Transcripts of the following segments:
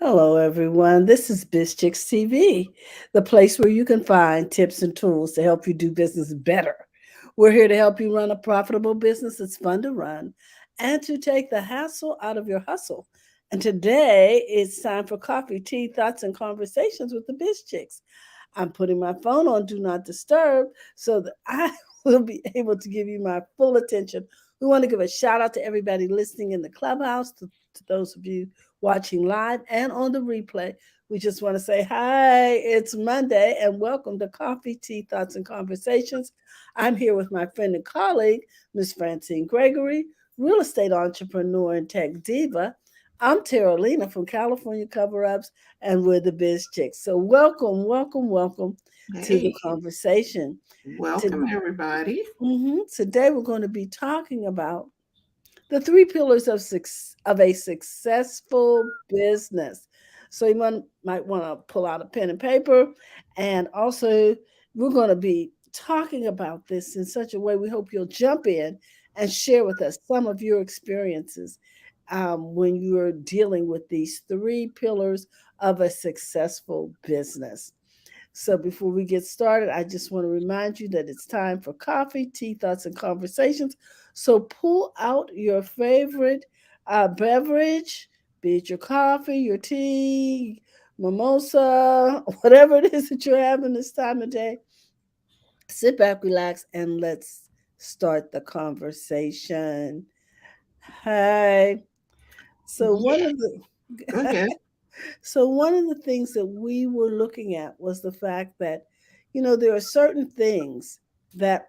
Hello, everyone. This is BizChicks TV, the place where you can find tips and tools to help you do business better. We're here to help you run a profitable business that's fun to run and to take the hassle out of your hustle. And today it's time for coffee, tea, thoughts, and conversations with the BizChicks. I'm putting my phone on Do Not Disturb so that I will be able to give you my full attention. We want to give a shout out to everybody listening in the clubhouse, to those of you watching live and on the replay. We just want to say hi, it's Monday, and welcome to Coffee, Tea, Thoughts, and Conversations. I'm here with my friend and colleague, Miss Francine Gregory, real estate entrepreneur and tech diva. I'm Tara Lena from California Cover Ups, and we're the Biz Chicks. So, welcome to the Hey, conversation. welcome everybody. Today, we're going to be talking about the three pillars of a successful business. So might want to pull out a pen and paper, and also we're going to be talking about this in such a way we hope you'll jump in and share with us some of your experiences when you're dealing with these three pillars of a successful business. So before we get started, I just want to remind you that it's time for coffee, tea, thoughts, and conversations. So pull out your favorite beverage, be it your coffee, your tea, mimosa, whatever it is that you're having this time of day. Sit back, relax, and let's start the conversation. Hi. So one Yeah, of the go ahead. So one of the things that we were looking at was the fact that, there are certain things that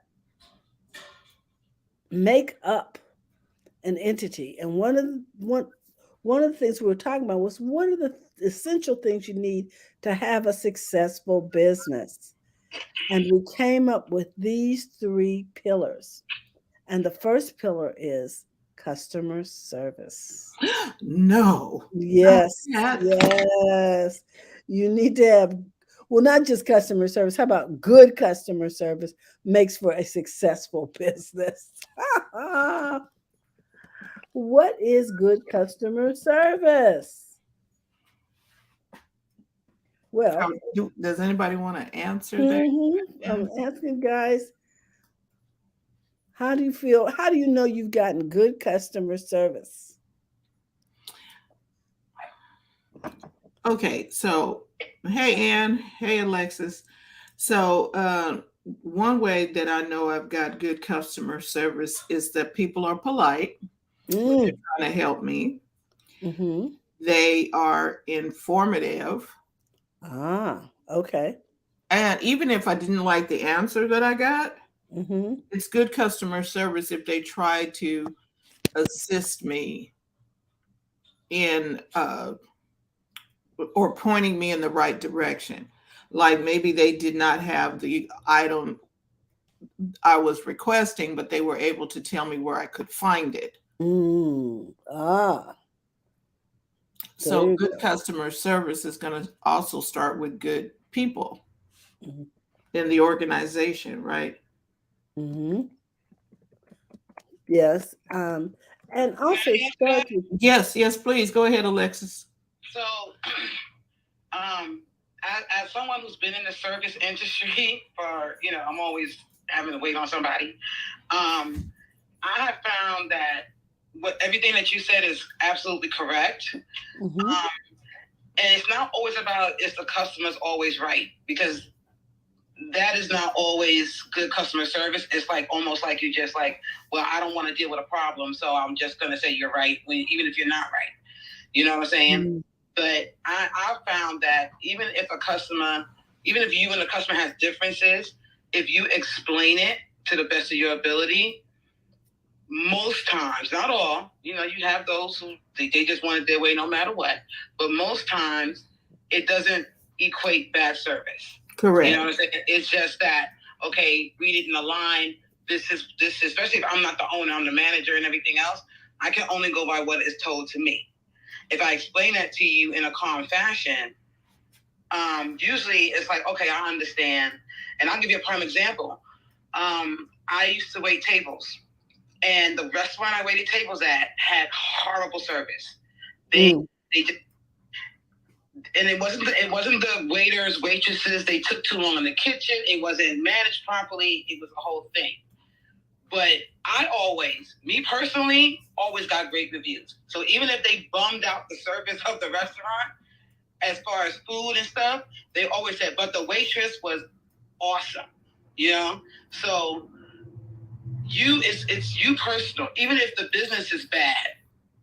make up an entity. And one of the things we were talking about was one of the essential things you need to have a successful business. And we came up with these three pillars. And the first pillar is customer service. No, not Yes, yet. yes. You need to have, well, not just customer service. How about good customer service makes for a successful business? What is good customer service? Well, Does anybody want to answer that? I'm question? asking guys, how do you feel? How do you know you've gotten good customer service? Okay, so hey Ann, hey Alexis. So one way that I know I've got good customer service is that people are polite when they're Mm, trying to help me. mm-hmm. They are informative. Ah, okay. And even if I didn't like the answer that I got, Mm-hmm. it's good customer service if they try to assist me in or pointing me in the right direction. Like maybe they did not have the item I was requesting, but they were able to tell me where I could find it. Mm. Ah, there So you good go. customer service is going to also start with good people Mhm. in the organization, right? Mhm. Yes. And Can also it I answer that? starts with. Yes, yes, please go ahead, Alexis. So, as someone who's been in the service industry for, I'm always having to wait on somebody. I have found that everything that you said is absolutely correct. Mhm. And it's not always about is the customer's always right, because that is not always good customer service. It's like almost like you just like, well, I don't want to deal with a problem, so I'm just gonna say you're right even if you're not right. You know what I'm saying? Mhm. But I found that even if you and the customer has differences, if you explain it to the best of your ability, most times, not all, you have those who they just want it their way no matter what. But most times, it doesn't equate bad service. You know Correct. what I'm saying? It's just that, okay, read it in the line. This is, especially if I'm not the owner, I'm the manager and everything else. I can only go by what is told to me. If I explain that to you in a calm fashion, usually it's like, okay, I understand. And I'll give you a prime example. I used to wait tables, and the restaurant I waited tables at had horrible service. They Mm. they just and it wasn't the waiters, waitresses. They took too long in the kitchen. It wasn't managed properly. It was a whole thing. But I always, me personally, always got great reviews. So even if they bummed out the service of the restaurant, as far as food and stuff, they always said, but the waitress was awesome. You know? So it's you personal. Even if the business is bad,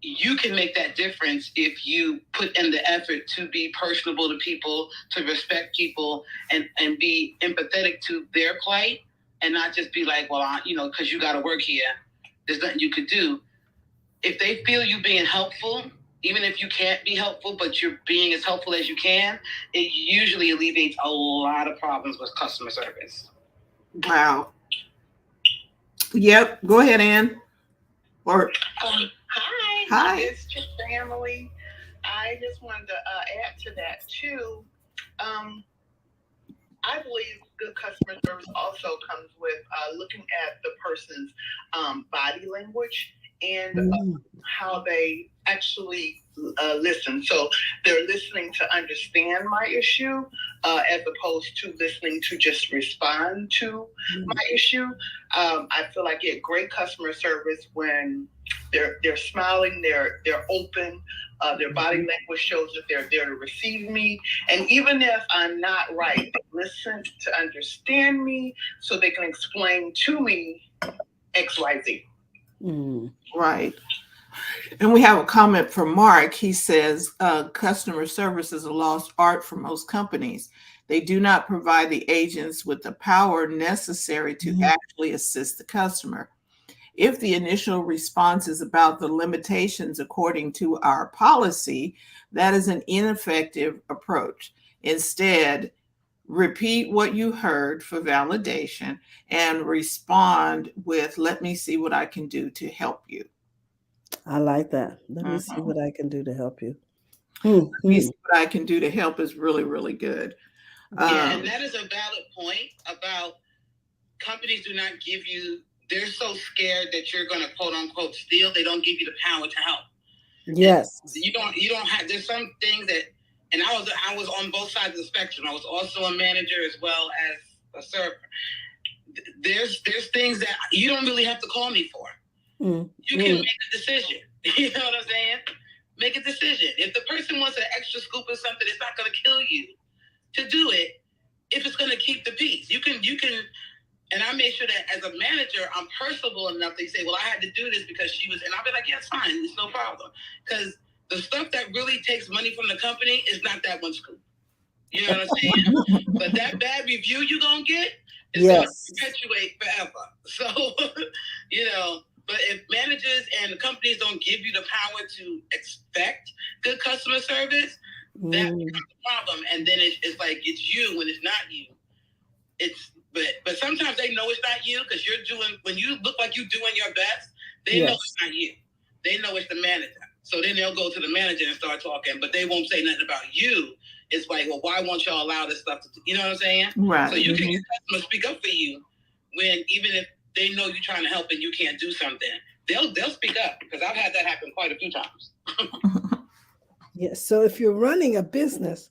you can make that difference if you put in the effort to be personable to people, to respect people, and be empathetic to their plight, and not just be like, well, because you got to work here, there's nothing you could do. If they feel you being helpful, even if you can't be helpful, but you're being as helpful as you can, it usually alleviates a lot of problems with customer service. Wow. Yep. Go ahead, Ann. Or Hi. Hi. It's just family. I just wanted to add to that too. I believe good customer service also comes with looking at the person's body language and how they actually listen. So they're listening to understand my issue as opposed to listening to just respond to my issue. I feel I get great customer service when they're smiling, they're open, their body language shows that they're there to receive me. And even if I'm not right, they listen to understand me so they can explain to me XYZ. Right. And we have a comment from Mark. He says, customer service is a lost art for most companies. They do not provide the agents with the power necessary to actually assist the customer. If the initial response is about the limitations according to our policy, that is an ineffective approach. Instead, repeat what you heard for validation and respond with, let me see what I can do to help you. I like that. Let me see what I can do to help you. Let me see what I can do to help is really, really good. Yeah, and that is a valid point about companies do not give you, they're so scared that you're going to quote unquote steal. They don't give you the power to help. Yes. And you don't have, there's some things that, and I was on both sides of the spectrum. I was also a manager as well as a server. There's things that you don't really have to call me for. You can make a decision. You know what I'm saying? Make a decision. If the person wants an extra scoop or something, it's not going to kill you to do it. If it's going to keep the peace, you can, and I make sure that as a manager, I'm personable enough. They say, well, I had to do this because she was, and I'll be like, yeah, it's fine. It's no problem. Because the stuff that really takes money from the company is not that one scoop. You know what I'm saying? But that bad review you're going to get is going to perpetuate forever. So, but if managers and companies don't give you the power to expect good customer service, that becomes a problem. And then it's like it's you when it's not you. But sometimes they know it's not you because when you look like you're doing your best, they know it's not you. They know it's the manager. So then they'll go to the manager and start talking, but they won't say nothing about you. It's like, well, why won't y'all allow this stuff to, you know what I'm saying? Right. So you can get customers speak up for you when, even if they know you're trying to help and you can't do something, they'll speak up, because I've had that happen quite a few times. Yes. So if you're running a business,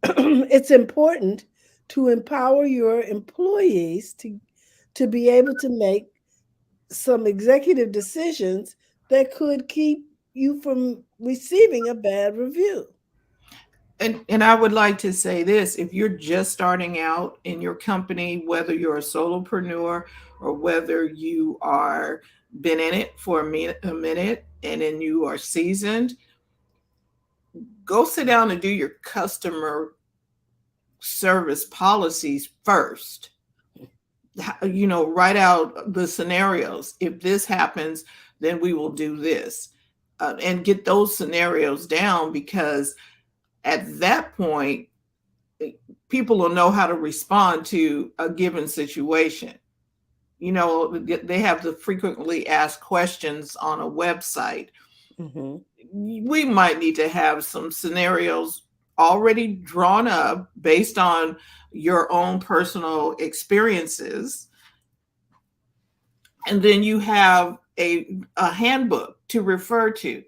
it's important to empower your employees to be able to make some executive decisions that could keep you from receiving a bad review. And I would like to say this, if you're just starting out in your company, whether you're a solopreneur or whether you are been in it for a minute and then you are seasoned, go sit down and do your customer service policies first. Write out the scenarios. If this happens, then we will do this, and get those scenarios down, because at that point, people will know how to respond to a given situation. They have the frequently asked questions on a website. We might need to have some scenarios already drawn up based on your own personal experiences. And then you have a handbook to refer to.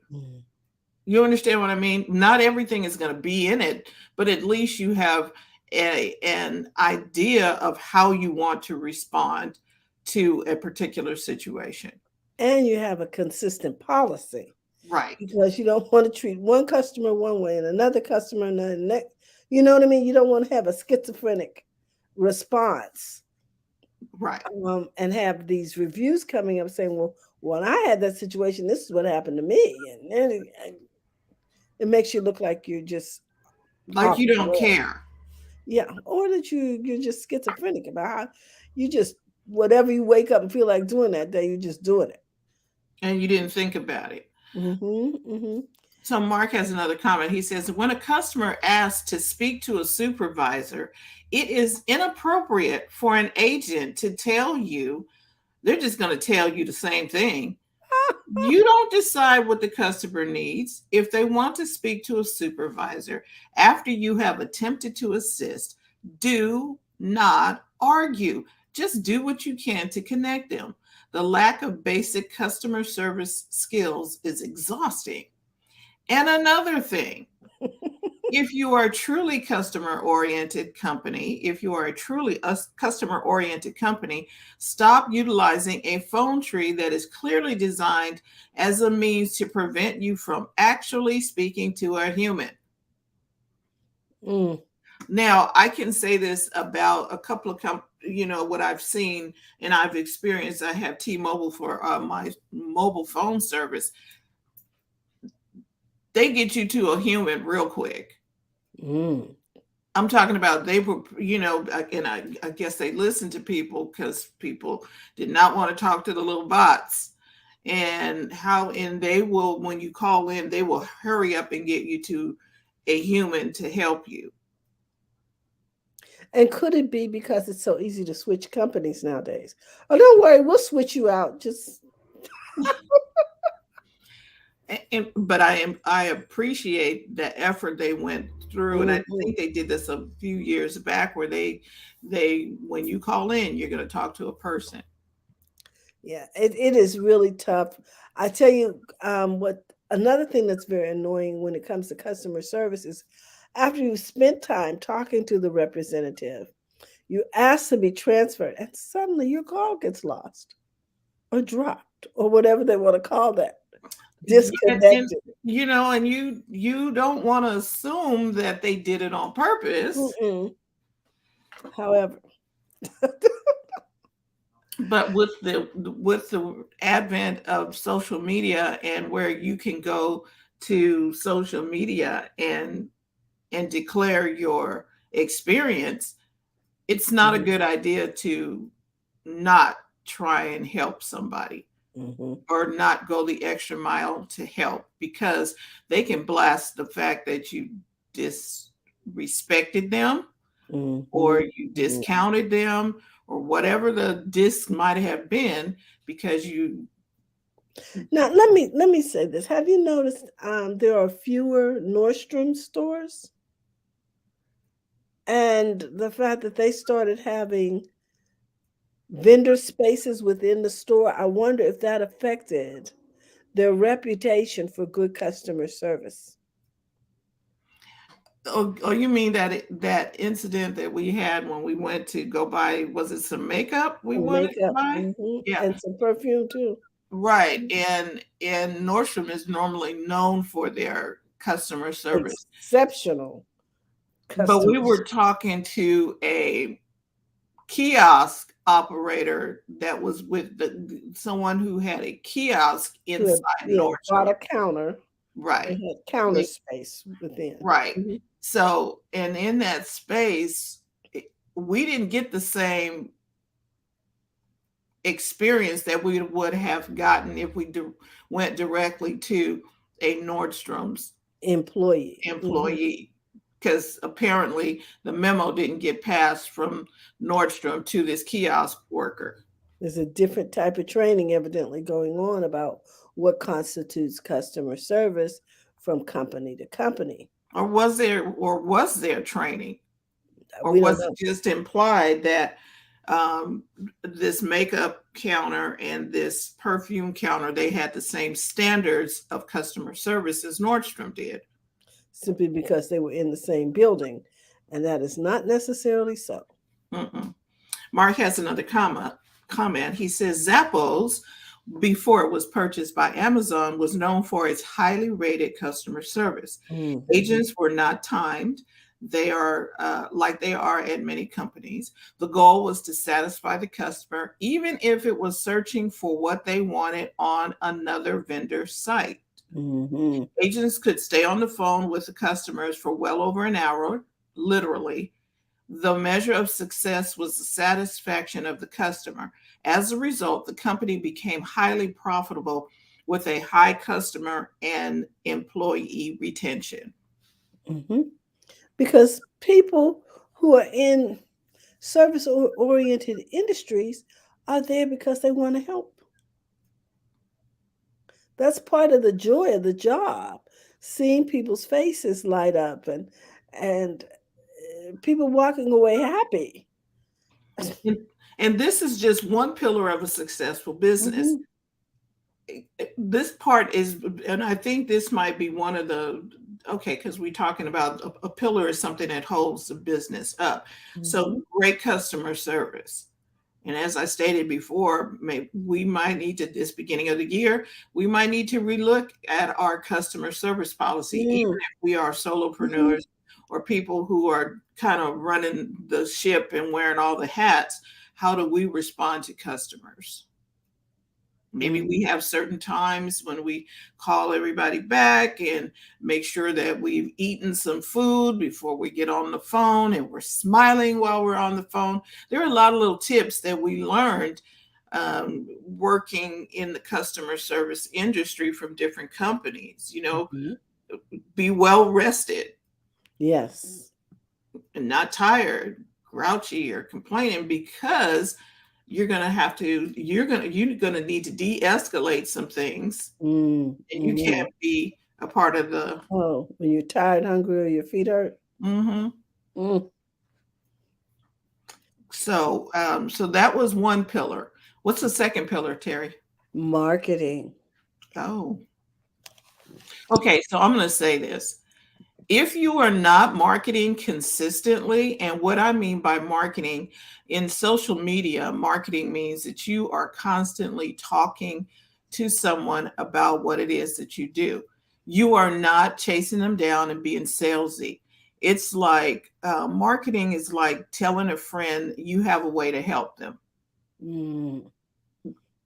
You understand what I mean? Not everything is going to be in it, but at least you have an idea of how you want to respond to a particular situation. And you have a consistent policy Right, because you don't want to treat one customer one way and another customer another next. You know what I mean? You don't want to have a schizophrenic response, right. and have these reviews coming up saying, "Well, when I had that situation, this is what happened to me," and then it makes you look like you're just Like off you the don't rail. care Yeah, or that you're just schizophrenic about how you just whatever you wake up and feel like doing that day, you're just doing it. and you didn't think about it. Mm-hmm. Mm-hmm. So Mark has another comment. He says, when a customer asks to speak to a supervisor, it is inappropriate for an agent to tell you, they're just going to tell you the same thing. You don't decide what the customer needs. If they want to speak to a supervisor after you have attempted to assist, do not argue. Just do what you can to connect them. The lack of basic customer service skills is exhausting. And another thing, if you are a truly customer oriented company, if you are a truly customer oriented company, stop utilizing a phone tree that is clearly designed as a means to prevent you from actually speaking to a human. Mm. Now, I can say this about a couple of what I've seen and I've experienced. I have T-Mobile for my mobile phone service. They get you to a human real quick. Mm. I'm talking about they were, and I guess they listened to people because people did not want to talk to the little bots. And they will, when you call in, they will hurry up and get you to a human to help you. And could it be because it's so easy to switch companies nowadays? Oh, don't worry, we'll switch you out. Just But I appreciate the effort they went through, and I mhm. think they did this a few years back where they when you call in, you're going to talk to a person. Yeah, it is really tough. I tell you, what another thing that's very annoying when it comes to customer service is after you've spent time talking to the representative, you ask to be transferred, and suddenly your call gets lost or dropped or whatever they want to call that, And disconnected. and you don't want to assume that they did it on purpose. Mm-mm. However, But with the advent of social media and where you can go to social media and declare your experience, it's not a mhm, good idea to not try and help somebody mhm, or not go the extra mile to help, because they can blast the fact that you disrespected them or mhm, you mhm. discounted them or whatever the disc might have been because you. Now let me say this. Have you noticed there are fewer Nordstrom stores? And the fact that they started having vendor spaces within the store, I wonder if that affected their reputation for good customer service. Oh, you mean that incident that we had when we went to go buy, was it some makeup we And wanted to makeup, buy? Yeah, and some perfume too. right. And Nordstrom is normally known for their customer service. Exceptional But we customers were talking to a kiosk operator that was with someone who had a kiosk who had, inside yeah, bought Nordstrom. a counter. They Right. had counter space within. Right. Mhm. So, and in that space, we didn't get the same experience that we would have gotten if we went directly to a Nordstrom's Employee. Mhm. employee, because apparently the memo didn't get passed from Nordstrom to this kiosk worker. There's a different type of training evidently going on about what constitutes customer service from company to company. Or was there training? Or We don't was it know. just implied that um, this makeup counter and this perfume counter, they had the same standards of customer service as Nordstrom did. Simply because they were in the same building, and that is not necessarily so. Mm-mm. Mark has another comment. He says Zappos, before it was purchased by Amazon, was known for its highly rated customer service. Mm. Agents were not timed. They are like they are at many companies. The goal was to satisfy the customer, even if it was searching for what they wanted on another vendor site. Mm-hmm. Agents could stay on the phone with the customers for well over an hour, literally. The measure of success was the satisfaction of the customer. As a result, the company became highly profitable with a high customer and employee retention. Mm-hmm. Because people who are in service oriented industries are there because they want to help. That's part of the joy of the job, seeing people's faces light up and people walking away happy. And, and this is just one pillar of a successful business. Mm-hmm. This part is, and I think this might be one of the, okay, because we're talking about a pillar is something that holds the business up. So Mm-hmm. great customer service. And as I stated before, we might need to, this beginning of the year, we might need to relook at our customer service policy, even Mm. if we are Mm-hmm. solopreneurs or people who are kind of running the ship and wearing all the hats. How do we respond to customers? Maybe Mm. we have certain times when we call everybody back and make sure that we've eaten some food before we get on the phone and we're smiling while we're on the phone. There are a lot of little tips that we learned working in the customer service industry from different companies. Mm-hmm. Be well rested Yes. and not tired, grouchy, or complaining, because you're gonna need to de-escalate some things, Mm. and you Mm-hmm. can't be a part of the. Oh, when you're tired, hungry, or your feet hurt. Hmm. Mm. So that was one pillar. What's the second pillar, Terry? Marketing. Oh, okay. So I'm going to say this. If you are not marketing consistently, and what I mean by marketing in social media, marketing means that you are constantly talking to someone about what it is that you do. You are not chasing them down and being salesy. It's like marketing is like telling a friend you have a way to help them. Mm.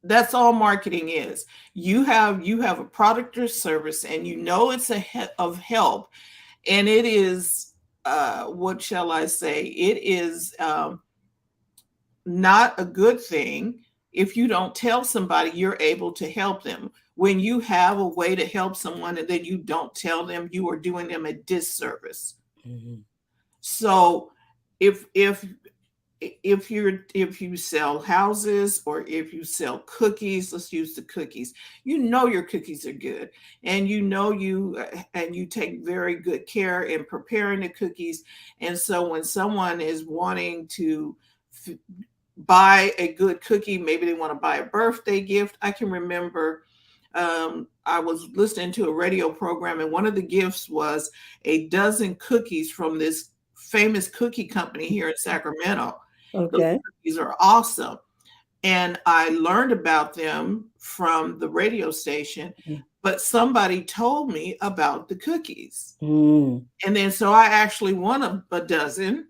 That's all marketing is. You have a product or service, and you know it's of help, and it is what shall I say, it is not a good thing if you don't tell somebody you're able to help them. When you have a way to help someone and then you don't tell them, you are doing them a disservice. Mm-hmm. So if you sell houses, or if you sell cookies, let's use the cookies. You know your cookies are good, and you take very good care in preparing the cookies. And so when someone is wanting to f- buy a good cookie, maybe they want to buy a birthday gift. I can remember I was listening to a radio program, and one of the gifts was a dozen cookies from this famous cookie company here in Sacramento. Those Okay. cookies are awesome. And I learned about them from the radio station, but somebody told me about the cookies. Mm. And then so I actually won a dozen.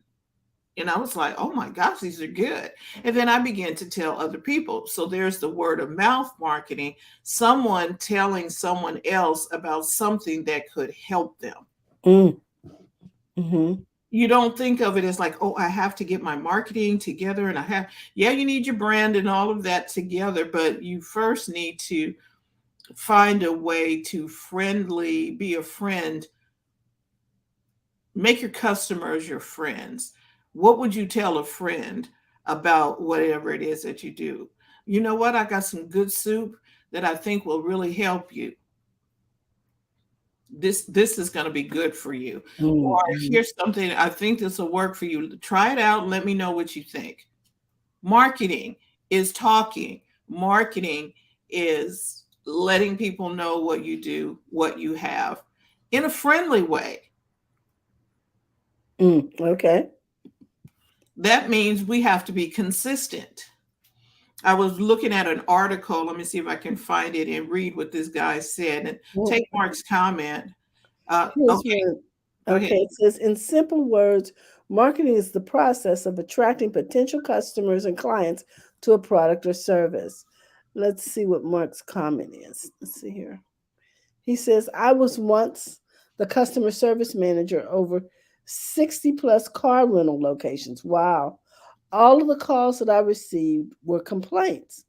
And I was like, oh my gosh, these are good. And then I began to tell other people. So there's the word of mouth marketing, someone telling someone else about something that could help them. Mm. Mm-hmm. You don't think of it as like, oh, I have to get my marketing together, and yeah, you need your brand and all of that together, but you first need to find a way to be a friend, make your customers your friends. What would you tell a friend about whatever it is that you do? You know what? I got some good soup that I think will really help you. This is going to be good for you. Or Mm-hmm. here's something, I think this will work for you. Try it out and let me know what you think. Marketing is talking. Marketing is letting people know what you do, what you have in a friendly way. Okay. That means we have to be consistent. I was looking at an article. Let me see if I can find it and read what this guy said and Well, take Mark's comment. here's Okay, one. go ahead. Okay, it says in simple words, marketing is the process of attracting potential customers and clients to a product or service. Let's see what Mark's comment is. Let's see here. He says, I was once the customer service manager over 60 plus car rental locations. Wow. All of the calls that I received were complaints.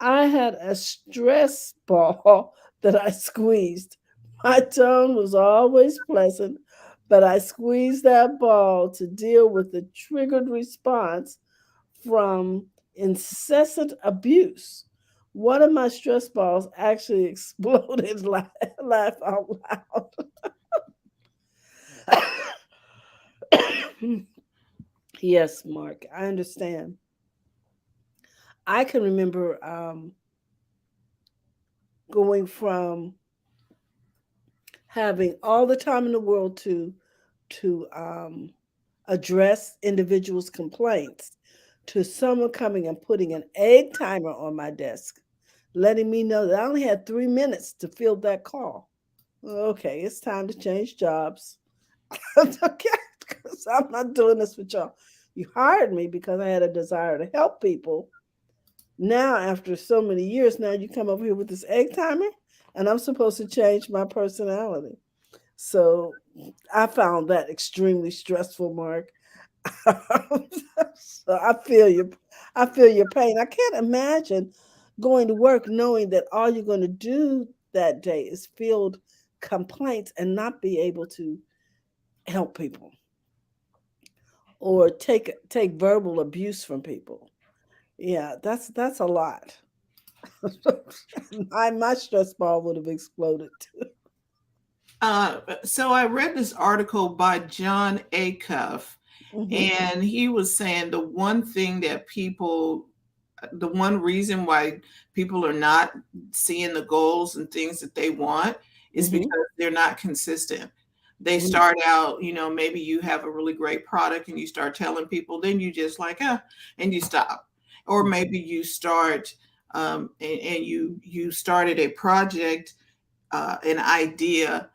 I had a stress ball that I squeezed. My tone was always pleasant, but I squeezed that ball to deal with the triggered response from incessant abuse. One of my stress balls actually exploded. Laugh out loud. Yes, Mark, I understand. I can remember going from having all the time in the world to address individuals' complaints to someone coming and putting an egg timer on my desk, letting me know that I only had 3 minutes to field that call. Okay, it's time to change jobs. Okay, because I'm not doing this with y'all. You hired me because I had a desire to help people. Now, after so many years, now you come over here with this egg timer, and I'm supposed to change my personality. So I found that extremely stressful, Mark. So I feel you. I feel your pain. I can't imagine going to work knowing that all you're going to do that day is field complaints and not be able to help people or take verbal abuse from people. Yeah, that's a lot. My stress ball would have exploded too. So I read this article by John Acuff, Hmm. and he was saying the one reason why people are not seeing the goals and things that they want is Hmm. because they're not consistent. They start out, maybe you have a really great product and you start telling people, then you just like, and you stop. Or maybe you start and you started a project, an idea,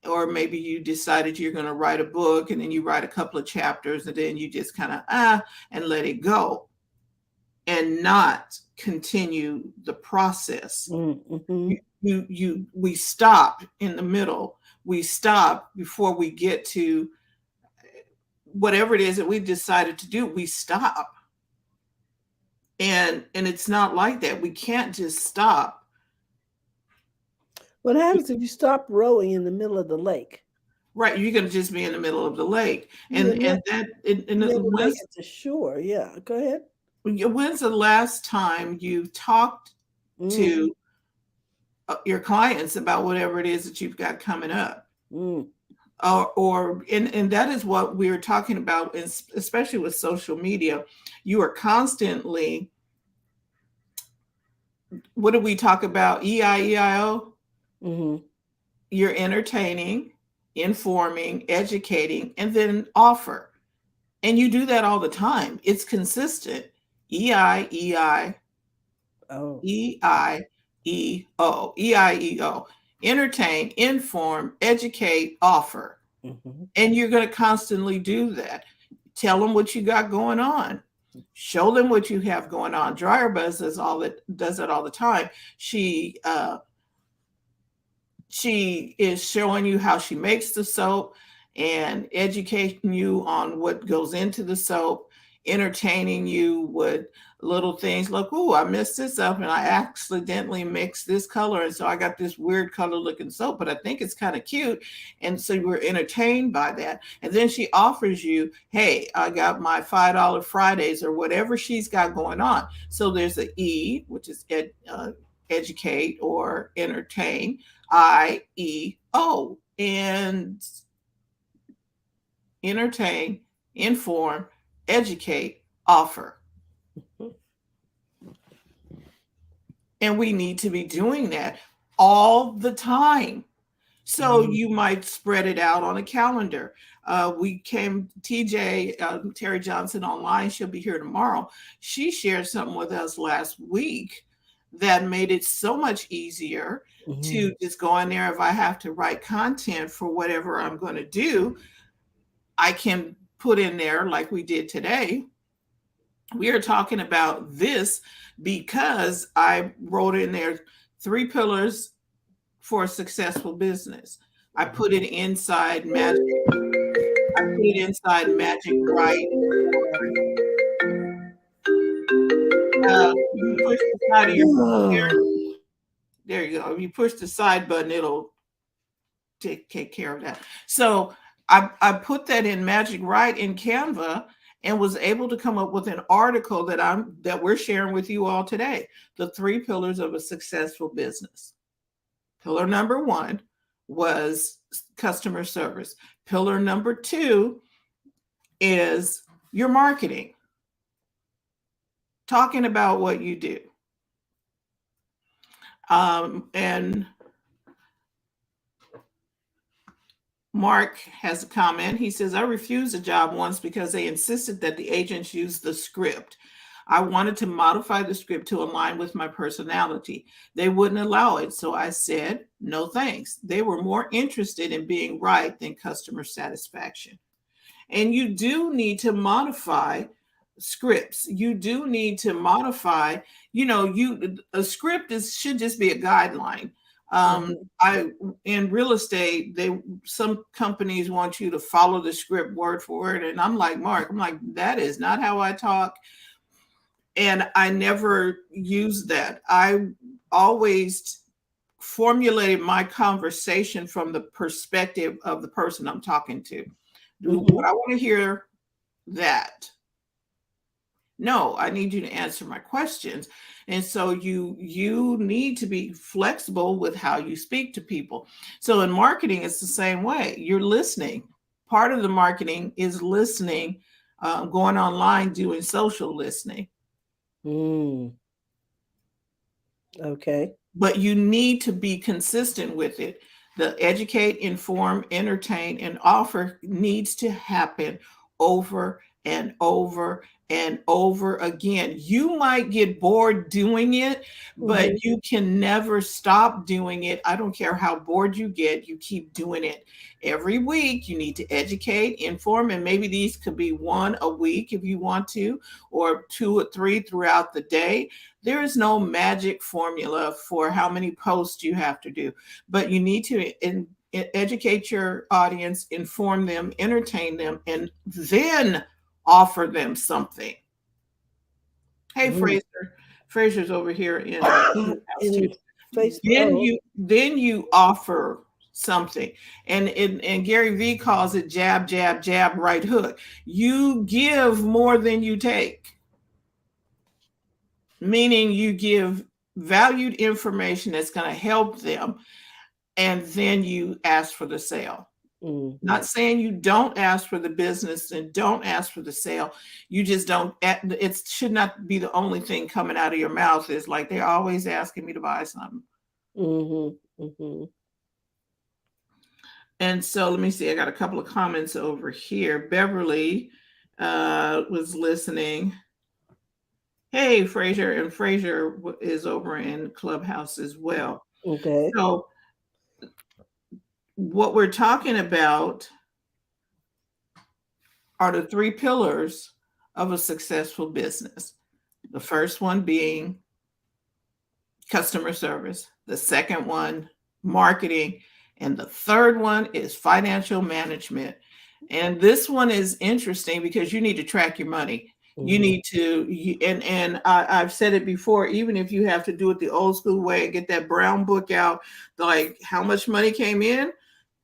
or maybe you decided you're going to write a book and then you write a couple of chapters and then you just kind of and let it go and not continue the process. Hmm. We stop in the middle. We stop before we get to whatever it is that we decided to do. We stop. And it's not like that. We can't just stop. What happens if you stop rowing in the middle of the lake? Right, you're going to just be in the middle of the lake, You're and not. that You never make when's it to shore. Yeah, go ahead. when's the last time you talked Mm, to your clients about whatever it is that you've got coming up? mm, And that is what we're talking about, especially with social media. You are constantly, what do we talk about? EIEIO. mm-hmm. You're entertaining, informing, educating, and then offer. And you do that all the time. It's consistent. EIEI, Oh. EIEO, EIEO. Entertain, inform, educate, offer. Mm-hmm. And you're going to constantly do that. Tell them what you got going on. Show them what you have going on. Dryer Buzz does it all the time. She is showing you how she makes the soap and educating you on what goes into the soap, entertaining you with little things like, oh, I messed this up and I accidentally mixed this color. And so I got this weird color looking soap, but I think it's kind of cute. And so you were entertained by that. And then she offers you, hey, I got my $5 Fridays or whatever she's got going on. So there's the E, which is educate or entertain. IEO, and entertain, inform, educate, offer. And we need to be doing that all the time. So you might spread it out on a calendar. Terry Johnson online, she'll be here tomorrow. She shared something with us last week that made it so much easier to just go in there. If I have to write content for whatever I'm going to do, I can put in there like we did today. We are talking about this because I wrote in there 3 pillars for a successful business. I put it inside Magic. I put it inside Magic Right. You push the side of your there you go. If you push the side button, it'll take care of that. So I put that in Magic Right in Canva and was able to come up with an article that we're sharing with you all today. The 3 pillars of a successful business. Pillar number 1 was customer service. Pillar number 2 is your marketing. Talking about what you do. And Mark has a comment. He says, I refused a job once because they insisted that the agents use the script. I wanted to modify the script to align with my personality. They wouldn't allow it. So I said, no thanks. They were more interested in being right than customer satisfaction. And you do need to modify scripts. You do need to modify, a script should just be a guideline. In real estate, some companies want you to follow the script word for word. And I'm like, Mark, that is not how I talk. And I never used that. I always formulated my conversation from the perspective of the person I'm talking to. What I want to hear that. No, I need you to answer my questions. And so you need to be flexible with how you speak to people. So in marketing, it's the same way. You're listening. Part of the marketing is listening, going online, doing social listening. Okay. But you need to be consistent with it. The educate, inform, entertain, and offer needs to happen over and over and over again. You might get bored doing it, but you can never stop doing it. I don't care how bored you get, you keep doing it. Every week, you need to educate, inform, and maybe these could be 1 a week if you want to, or 2 or 3 throughout the day. There is no magic formula for how many posts you have to do, but you need to educate your audience, inform them, entertain them, and then offer them something. Hey, Fraser's over here in Facebook. Then you offer something, and Gary V calls it jab, jab, jab, right hook. You give more than you take, meaning you give valued information that's going to help them, and then you ask for the sale. Not saying you don't ask for the business and don't ask for the sale. You just don't. It should not be the only thing coming out of your mouth. Is like they're always asking me to buy something. And so let me see. I got a couple of comments over here. Beverly was listening. Hey, Fraser, and Fraser is over in Clubhouse as well. Okay. So what we're talking about are the 3 pillars of a successful business. The first one being customer service. The second one, marketing. And the third one is financial management. And this one is interesting because you need to track your money. You need to, and I've said it before, even if you have to do it the old school way and get that brown book out, like how much money came in,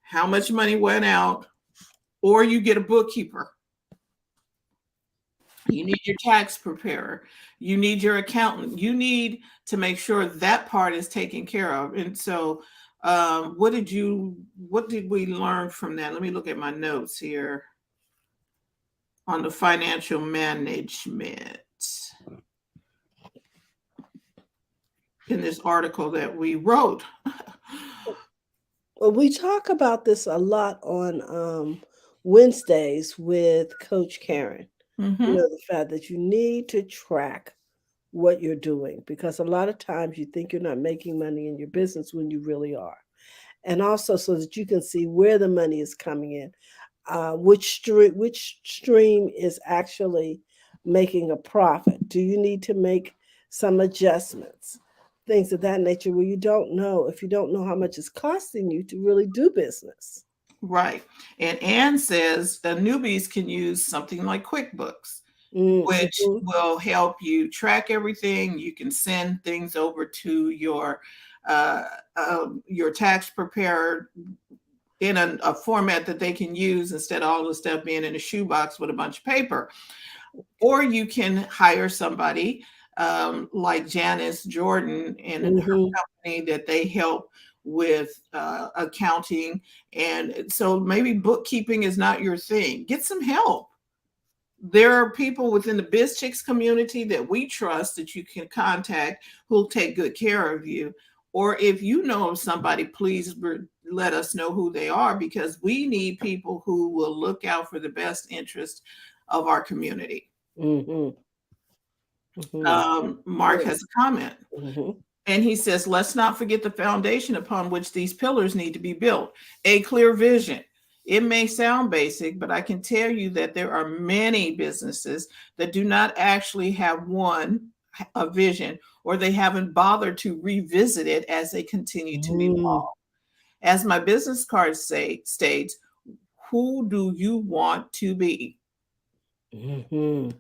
how much money went out, or you get a bookkeeper. You need your tax preparer. You need your accountant. You need to make sure that part is taken care of. And so what did we learn from that? Let me look at my notes here on the financial management. in this article that we wrote. Well, we talk about this a lot on Wednesdays with Coach Karen. You Mm-hmm. know, the fact that you need to track what you're doing, because a lot of times you think you're not making money in your business when you really are. And also so that you can see where the money is coming in, which stream is actually making a profit. Do you need to make some adjustments? Things of that nature where you don't know, if you don't know how much it's costing you to really do business. Right. And Anne says newbies can use something like QuickBooks, which Mm-hmm. will help you track everything. You can send things over to uh, your tax preparer in a format that they can use instead of all the stuff being in a shoebox with a bunch of paper. Or you can hire somebody like Janice Jordan and her Mm-hmm. company that they help with accounting. And so maybe bookkeeping is not your thing. Get some help. There are people within the BizChicks community that we trust that you can contact who'll take good care of you. Or if you know of somebody, please let us know who they are, because we need people who will look out for the best interest of our community. Mm-hmm. Mm-hmm. Mark has a comment. Mm-hmm. And he says, let's not forget the foundation upon which these pillars need to be built. A clear vision. It may sound basic, but I can tell you that there are many businesses that do not actually have a vision, or they haven't bothered to revisit it as they continue to Mm-hmm. evolve. As my business card states, who do you want to be? Mm-hmm.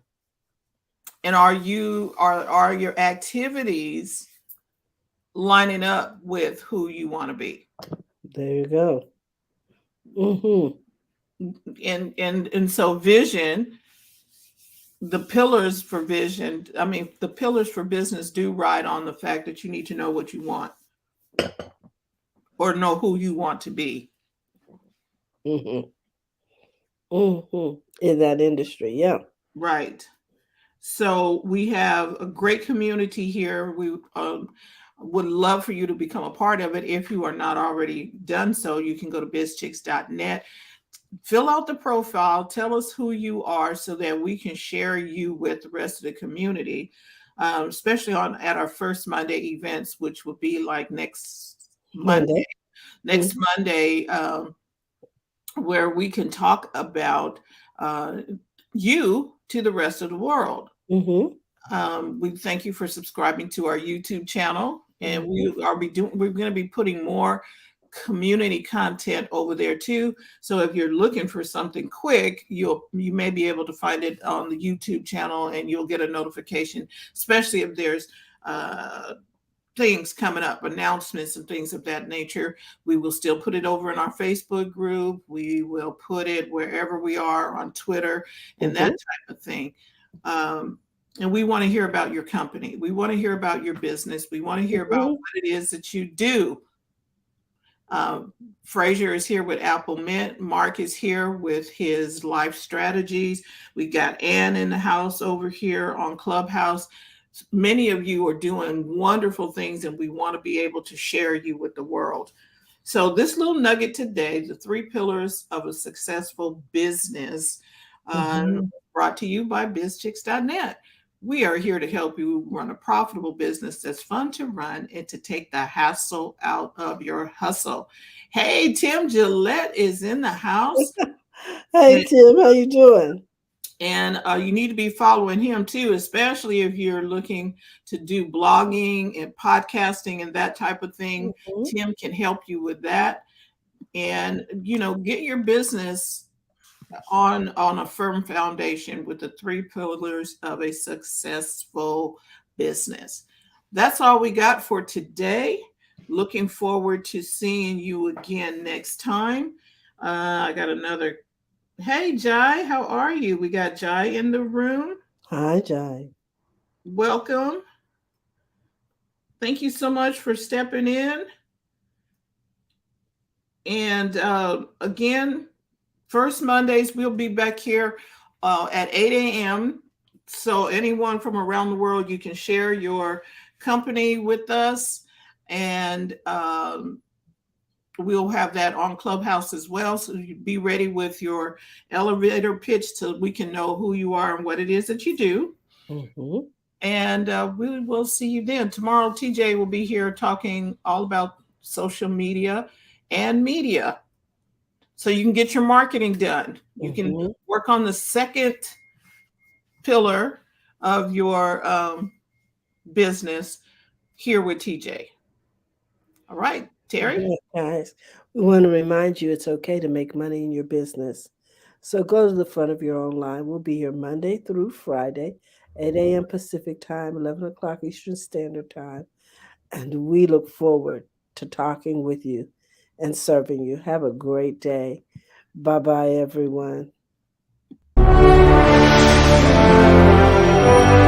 And are your activities lining up with who you want to be? There you go. Mm-hmm. And so vision, the pillars for vision, I mean, the pillars for business do ride on the fact that you need to know what you want or know who you want to be. Mm-hmm. Mm-hmm. In that industry, yeah. Right. So we have a great community here. We would love for you to become a part of it. If you are not already done so, you can go to bizchicks.net. Fill out the profile, tell us who you are so that we can share you with the rest of the community, especially at our first Monday events, which will be like next Monday. Monday. Next Monday, where we can talk about uh, you to the rest of the world. Mm-hmm. We thank you for subscribing to our YouTube channel, and Mm-hmm. we're going to be putting more community content over there too. So if you're looking for something quick, you may be able to find it on the YouTube channel, and you'll get a notification, especially if there's things coming up, announcements and things of that nature. We will still put it over in our Facebook group. We will put it wherever we are on Twitter and that Mm-hmm. type of thing. And we want to hear about your company. We want to hear about your business. We want to hear about Mm-hmm. what it is that you do. Frazier is here with Apple Mint. Mark is here with his life strategies. We got Ann in the house over here on Clubhouse. Many of you are doing wonderful things, and we want to be able to share you with the world. So this little nugget today, the 3 pillars of a successful business, Mm-hmm. brought to you by bizchicks.net. We are here to help you run a profitable business that's fun to run and to take the hassle out of your hustle. Hey, Tim Gillette is in the house. Hey Tim, how you doing? And you need to be following him too, especially if you're looking to do blogging and podcasting and that type of thing. Mm-hmm. Tim can help you with that. And, get your business on a firm foundation with the 3 pillars of a successful business. That's all we got for today. Looking forward to seeing you again next time. I got another. Hey, Jai, how are you? We got Jai in the room. Hi, Jai. Welcome. Thank you so much for stepping in. And again, first Mondays, we'll be back here at 8 a.m. So anyone from around the world, you can share your company with us, and we'll have that on Clubhouse as well. So you be ready with your elevator pitch so we can know who you are and what it is that you do. Mm-hmm. And we will see you then. Tomorrow, TJ will be here talking all about social media and media. So you can get your marketing done. You can work on the second pillar of your business here with TJ. All right, Terry. Yeah, guys, we want to remind you it's okay to make money in your business. So go to the front of your own line. We'll be here Monday through Friday, 8 a.m. Pacific time, 11 o'clock Eastern Standard Time. And we look forward to talking with you and serving you. Have a great day. Bye bye, everyone.